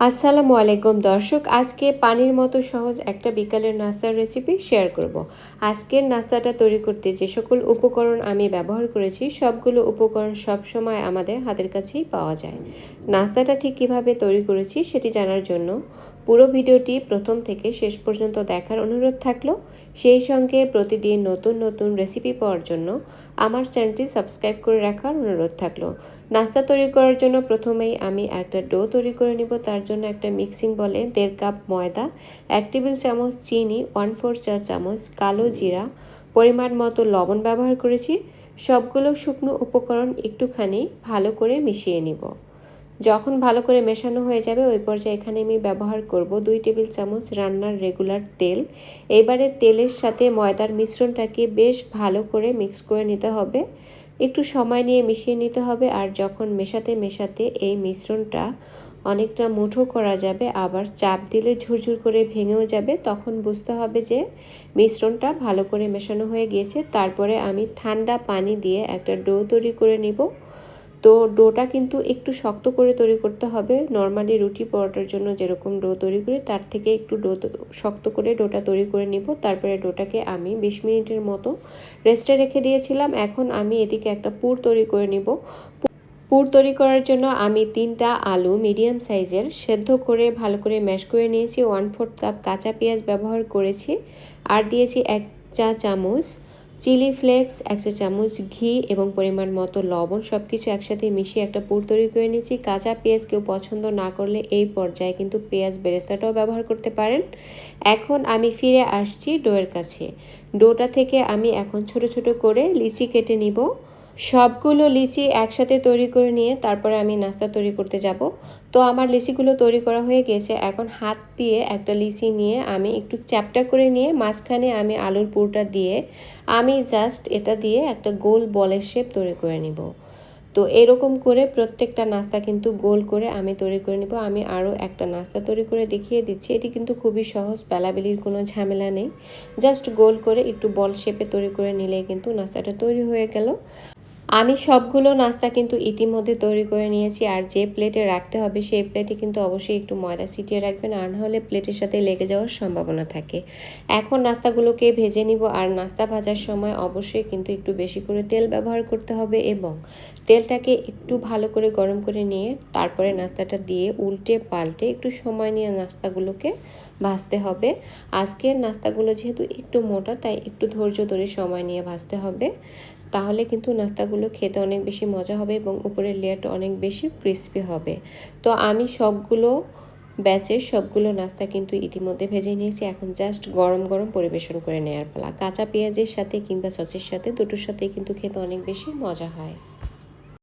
আসসালামু আলাইকুম দর্শক, আজকে পানির মতো সহজ একটা বিকালের নাস্তার রেসিপি শেয়ার করব। আজকের নাস্তাটা তৈরি করতে যে সকল উপকরণ আমি ব্যবহার করেছি সবগুলো উপকরণ সবসময় আমাদের হাতের কাছেই পাওয়া যায়। নাস্তাটা ঠিক কিভাবে তৈরি করেছি সেটি জানার জন্য পুরো ভিডিওটি প্রথম থেকে শেষ পর্যন্ত দেখার অনুরোধ থাকলো। সেই সঙ্গে প্রতিদিন নতুন নতুন রেসিপি পাওয়ার জন্য আমার চ্যানেলটি সাবস্ক্রাইব করে রাখার অনুরোধ থাকলো। নাস্তা তৈরি করার জন্য প্রথমেই আমি একটা ডো তৈরি করে নিব। তার জন্য একটা মিক্সিং বলে 1.5 কাপ ময়দা, 1 টেবিল চামচ চিনি, 1/4 চা চামচ কালো জিরা, পরিমাণ মতো লবণ ব্যবহার করেছি। সবগুলো শুকনো উপকরণ একটুখানি ভালো করে মিশিয়ে নিব। যখন ভালো করে মেশানো হয়ে যাবে ওই পর্যায়ে এখানে আমি ব্যবহার করব 2 টেবিল চামচ রান্নার রেগুলার তেল। এবারে তেলের সাথে ময়দার মিশ্রণটাকে বেশ ভালো করে মিক্স করে নিতে হবে। একটু সময় নিয়ে মিশিয়ে নিতে হবে। আর যখন মেশাতে মেশাতে এই মিশ্রণটা অনেকটা মুঠো করা যাবে, আবার চাপ দিলে ঝুরঝুর করে ভেঙেও যাবে, তখন বুঝতে হবে যে মিশ্রণটা ভালো করে মেশানো হয়ে গিয়েছে। তারপরে আমি ঠান্ডা পানি দিয়ে একটা ডো তৈরি করে নিব। তো ডোটা কিন্তু একটু শক্ত করে তৈরি করতে হবে। নর্মালি রুটি পরোটার জন্য যেরকম ডো তৈরি করি তার থেকে একটু শক্ত করে ডোটা তৈরি করে নিব। তারপরে ডোটাকে আমি 20 মিনিটের মতো রেস্টে রেখে দিয়েছিলাম। এখন আমি এদিকে একটা পুর তৈরি করে নিব। পুর তৈরি করার জন্য আমি 3টা আলু মিডিয়াম সাইজের সেদ্ধ করে ভালো করে ম্যাশ করে নিয়েছি। 1/4 কাপ কাঁচা পেঁয়াজ ব্যবহার করেছি। আর দিয়েছি 1 চা চামচ চিলি ফ্লেক্স, 1 চা চামচ ঘি এবং পরিমাণ মতো লবণ। সব কিছু একসাথে মিশিয়ে একটা পুর তৈরি করে নিয়েছি। কাঁচা পেঁয়াজ কেউ পছন্দ না করলে এই পর্যায়ে কিন্তু পেঁয়াজ বেরেস্তাটাও ব্যবহার করতে পারেন। এখন আমি ফিরে আসছি ডোয়ের কাছে। ডোটা থেকে আমি এখন ছোট ছোট করে লিচি কেটে নিব। সবগুলো লিচি একসাথে তৈরি করে নিয়ে তারপরে আমি নাস্তা তৈরি করতে যাব। তো আমার লিচিগুলো তৈরি করা হয়ে গেছে। এখন হাত দিয়ে একটা লিচি নিয়ে আমি একটু চ্যাপ্টা করে নিয়ে মাঝখানে আমি আলুর পুরটা দিয়ে আমি জাস্ট এটা দিয়ে একটা গোল বলের শেপ তৈরি করে নিব। তো এরকম করে প্রত্যেকটা নাস্তা কিন্তু গোল করে আমি তৈরি করে নিব। আমি আরও একটা নাস্তা তৈরি করে দেখিয়ে দিচ্ছি। এটি কিন্তু খুবই সহজ, বেলাবেলির কোনো ঝামেলা নেই। জাস্ট গোল করে একটু বল শেপে তৈরি করে নিলেই কিন্তু নাস্তাটা তৈরি হয়ে গেল। আমি সবগুলো নাস্তা কিন্তু ইতিমধ্যে তৈরি করে নিয়েছি। আর যে প্লেটে রাখতে হবে সেই প্লেটে কিন্তু অবশ্যই একটু ময়দা ছিটিয়ে রাখবেন, আর না হলে প্লেটের সাথে লেগে যাওয়ার সম্ভাবনা থাকে। এখন নাস্তাগুলোকে ভেজে নিব। আর নাস্তা ভাজার সময় অবশ্যই কিন্তু একটু বেশি করে তেল ব্যবহার করতে হবে এবং তেলটাকে একটু ভালো করে গরম করে নিয়ে তারপরে নাস্তাটা দিয়ে উল্টে পাল্টে একটু সময় নিয়ে নাস্তাগুলোকে ভাজতে হবে। আজকের নাস্তাগুলো যেহেতু একটু মোটা তাই একটু ধৈর্য ধরে সময় নিয়ে ভাজতে হবে। তাহলে কিন্তু নাস্তাগুলো খেতে অনেক বেশি মজা হবে এবং উপরের লেয়ারটা অনেক বেশি ক্রিস্পি হবে। তো আমি সবগুলো নাস্তা কিন্তু ইতিমধ্যে ভেজে নিয়েছি। এখন জাস্ট গরম গরম পরিবেশন করে নেওয়ার পালা। কাঁচা পেঁয়াজের সাথে কিংবা সসের সাথে দুটোর সাথেই কিন্তু খেতে অনেক বেশি মজা হয়।